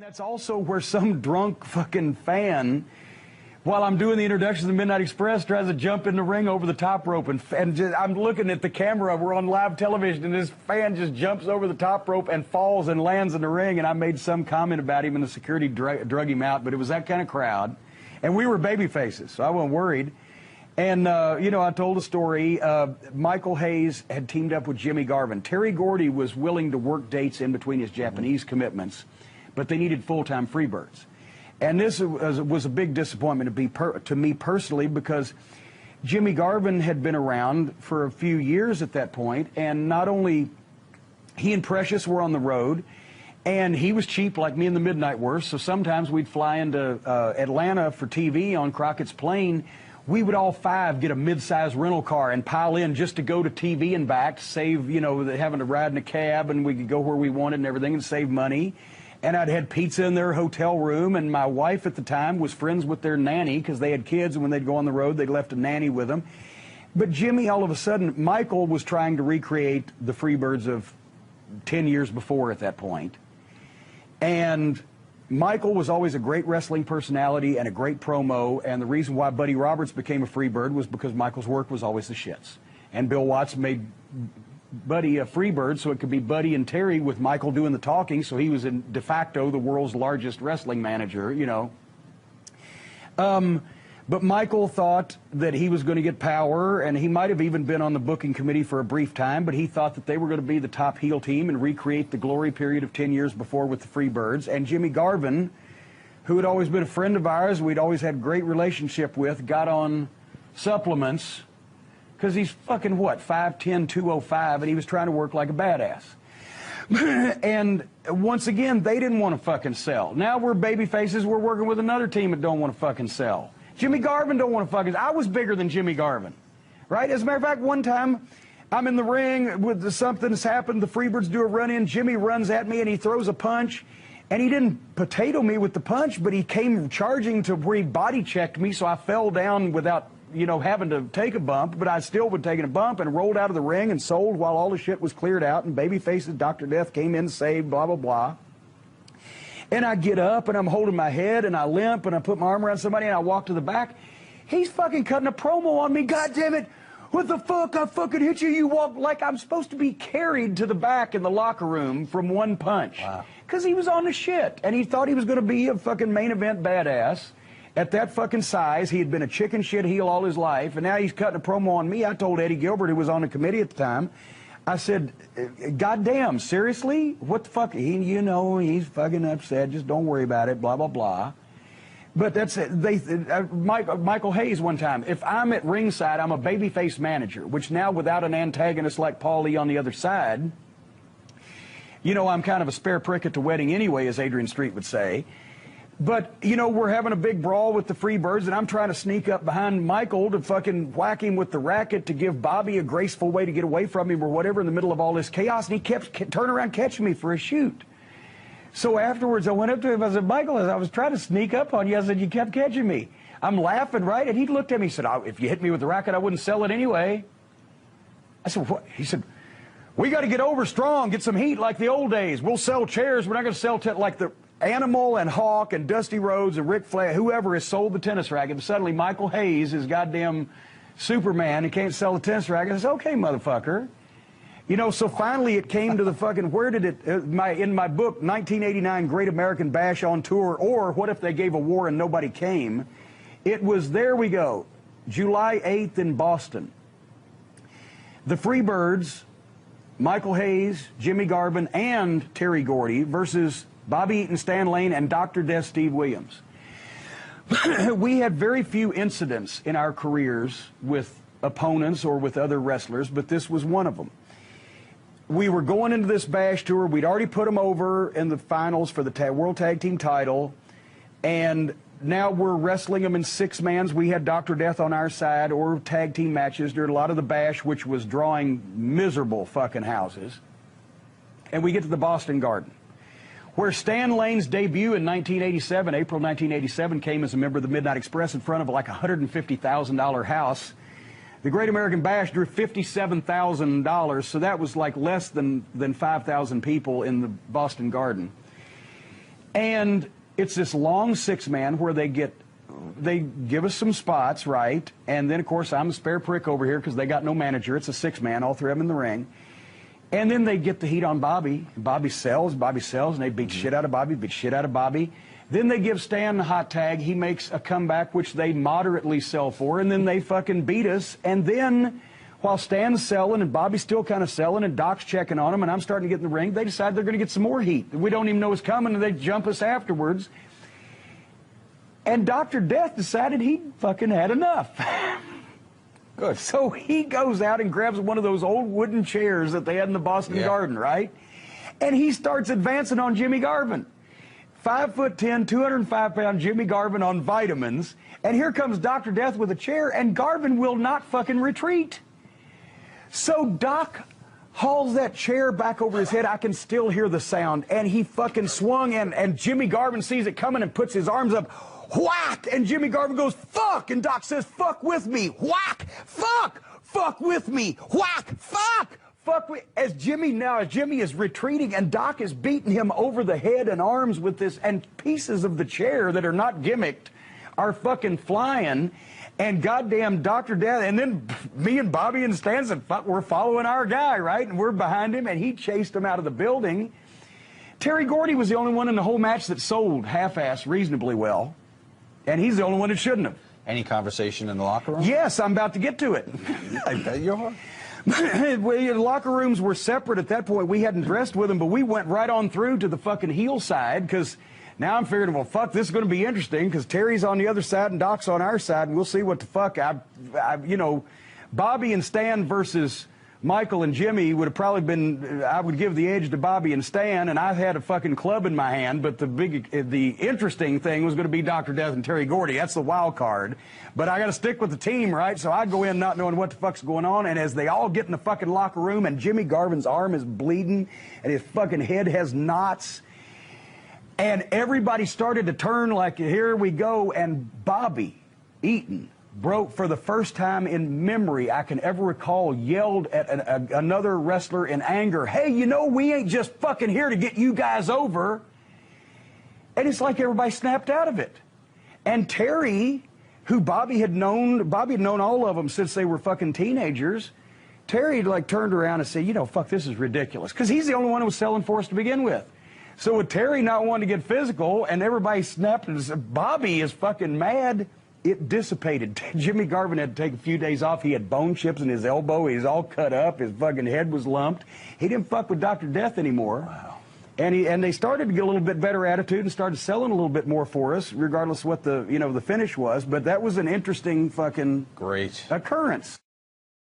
that's also where some drunk fucking fan, while I'm doing the introduction of the Midnight Express, tries to jump in the ring over the top rope. And just, I'm looking at the camera. We're on live television, and this fan just jumps over the top rope and falls and lands in the ring. And I made some comment about him, and the security drug him out. But it was that kind of crowd. And we were baby faces, so I wasn't worried. And, you know, I told a story. Michael Hayes had teamed up with Jimmy Garvin. Terry Gordy was willing to work dates in between his Japanese commitments, but they needed full-time Freebirds. And this was a big disappointment to me personally, because Jimmy Garvin had been around for a few years at that point, and not only he and Precious were on the road, and he was cheap like me and the Midnight were, so sometimes we'd fly into Atlanta for TV on Crockett's plane. We would all five get a mid-size rental car and pile in just to go to TV and back to save, you know, having to ride in a cab, and we could go where we wanted and everything and save money. And I'd had pizza in their hotel room, and my wife at the time was friends with their nanny because they had kids, and when they'd go on the road, they left a nanny with them. But Jimmy, all of a sudden, Michael was trying to recreate the Freebirds of 10 years before at that point. And Michael was always a great wrestling personality and a great promo, and the reason why Buddy Roberts became a Freebird was because Michael's work was always the shits. And Bill Watts made Buddy a Freebird so it could be Buddy and Terry with Michael doing the talking, so he was de facto the world's largest wrestling manager, you know. But Michael thought that he was going to get power, and he might have even been on the booking committee for a brief time, but he thought that they were going to be the top heel team and recreate the glory period of 10 years before with the Freebirds. And Jimmy Garvin, who had always been a friend of ours, we'd always had a great relationship with, got on supplements, because he's fucking, what, 5'10", 205, and he was trying to work like a badass. And once again, they didn't want to fucking sell. Now we're baby faces, we're working with another team that don't want to fucking sell. Jimmy Garvin don't want to fucking... I was bigger than Jimmy Garvin, right? As a matter of fact, one time, I'm in the ring with something that's happened. The Freebirds do a run-in. Jimmy runs at me, and he throws a punch. And he didn't potato me with the punch, but he came charging to where he body-checked me, so I fell down without, you know, having to take a bump. But I still would take a bump and rolled out of the ring and sold while all the shit was cleared out. And Babyface's Dr. Death came in, saved, blah, blah, blah. And I get up, and I'm holding my head, and I limp, and I put my arm around somebody, and I walk to the back. He's fucking cutting a promo on me. God damn it. What the fuck? I fucking hit you. You walk like I'm supposed to be carried to the back in the locker room from one punch. Wow. Because he was on the shit, and he thought he was going to be a fucking main event badass. At that fucking size, he had been a chicken shit heel all his life, and now he's cutting a promo on me. I told Eddie Gilbert, who was on the committee at the time, I said, God damn, seriously? What the fuck? You know, he's fucking upset. Just don't worry about it, blah, blah, blah. But that's it. Michael Hayes one time, if I'm at ringside, I'm a babyface manager, which now without an antagonist like Paul Lee on the other side, you know, I'm kind of a spare prick at the wedding anyway, as Adrian Street would say. But, you know, we're having a big brawl with the Freebirds, and I'm trying to sneak up behind Michael to fucking whack him with the racket to give Bobby a graceful way to get away from him or whatever in the middle of all this chaos, and he kept turning around catching me for a shoot. So afterwards, I went up to him, I said, Michael, I was trying to sneak up on you. I said, you kept catching me. I'm laughing, right? And he looked at me and said, if you hit me with the racket, I wouldn't sell it anyway. I said, what? He said, we got to get over strong, get some heat like the old days. We'll sell chairs. We're not going to sell like the Animal and Hawk and Dusty Rhodes and Ric Flair, whoever has sold the tennis racket. And suddenly Michael Hayes is goddamn Superman and can't sell the tennis racket. I said, okay, motherfucker. You know, so finally it came to the fucking, where did it, in my book, 1989 Great American Bash on Tour, or What If They Gave a War and Nobody Came? It was, there we go, July 8th in Boston. The Freebirds, Michael Hayes, Jimmy Garvin, and Terry Gordy versus Bobby Eaton, Stan Lane, and Dr. Death, Steve Williams. We had very few incidents in our careers with opponents or with other wrestlers, but this was one of them. We were going into this bash tour. We'd already put them over in the finals for the World Tag Team title, and now we're wrestling them in six-mans. We had Dr. Death on our side, or tag team matches during a lot of the bash, which was drawing miserable fucking houses. And we get to the Boston Garden, where Stan Lane's debut in 1987, April 1987, came as a member of the Midnight Express in front of like a $150,000 house. The Great American Bash drew $57,000, so that was like less than 5,000 people in the Boston Garden. And it's this long 6-man where they give us some spots, right? And then, of course, I'm a spare prick over here because they got no manager. It's a 6-man, all 3 of them in the ring. And then they get the heat on Bobby. Bobby sells, and they beat shit out of Bobby, beat shit out of Bobby. Then they give Stan the hot tag. He makes a comeback, which they moderately sell for, and then they fucking beat us. And then, while Stan's selling and Bobby's still kind of selling and Doc's checking on him and I'm starting to get in the ring, they decide they're going to get some more heat. We don't even know it's coming, and they jump us afterwards. And Dr. Death decided he fucking had enough. Good. So he goes out and grabs one of those old wooden chairs that they had in the Boston Garden, right? And he starts advancing on Jimmy Garvin. 5'10", 205-pound Jimmy Garvin on vitamins. And here comes Dr. Death with a chair, and Garvin will not fucking retreat. So Doc hauls that chair back over his head. I can still hear the sound. And he fucking swung, and Jimmy Garvin sees it coming and puts his arms up. Whack! And Jimmy Garvin goes, fuck! And Doc says, fuck with me. Whack! Fuck! Fuck with me. Whack! Fuck! Fuck with... As Jimmy is retreating, and Doc is beating him over the head and arms with this, and pieces of the chair that are not gimmicked are fucking flying, and goddamn Dr. Death, and then me and Bobby and Stan said, fuck, we're following our guy, right? And we're behind him, and he chased him out of the building. Terry Gordy was the only one in the whole match that sold half-ass reasonably well, and he's the only one that shouldn't have. Any conversation in the locker room? Yes, I'm about to get to it. I bet you are. The locker rooms were separate at that point. We hadn't dressed with them, but we went right on through to the fucking heel side, because now I'm figuring, well, fuck, this is going to be interesting, because Terry's on the other side and Doc's on our side, and we'll see what the fuck. You know, Bobby and Stan versus Michael and Jimmy would have probably been, I would give the edge to Bobby and Stan, and I've had a fucking club in my hand, but the interesting thing was going to be Dr. Death and Terry Gordy. That's the wild card. But I got to stick with the team, right? So I go in not knowing what the fuck's going on, and as they all get in the fucking locker room, and Jimmy Garvin's arm is bleeding, and his fucking head has knots, and everybody started to turn like, here we go, and Bobby Eaton broke, for the first time in memory I can ever recall, yelled at another wrestler in anger, hey, you know, we ain't just fucking here to get you guys over. And it's like everybody snapped out of it. And Terry, who Bobby had known all of them since they were fucking teenagers, Terry like turned around and said, you know, fuck, this is ridiculous. Because he's the only one who was selling for us to begin with. So with Terry not wanting to get physical and everybody snapped and said, Bobby is fucking mad, it dissipated. Jimmy Garvin had to take a few days off. He had bone chips in his elbow. He's all cut up. His fucking head was lumped. He didn't fuck with Dr. Death anymore. Wow. And they started to get a little bit better attitude and started selling a little bit more for us, regardless of what the finish was. But that was an interesting fucking great occurrence.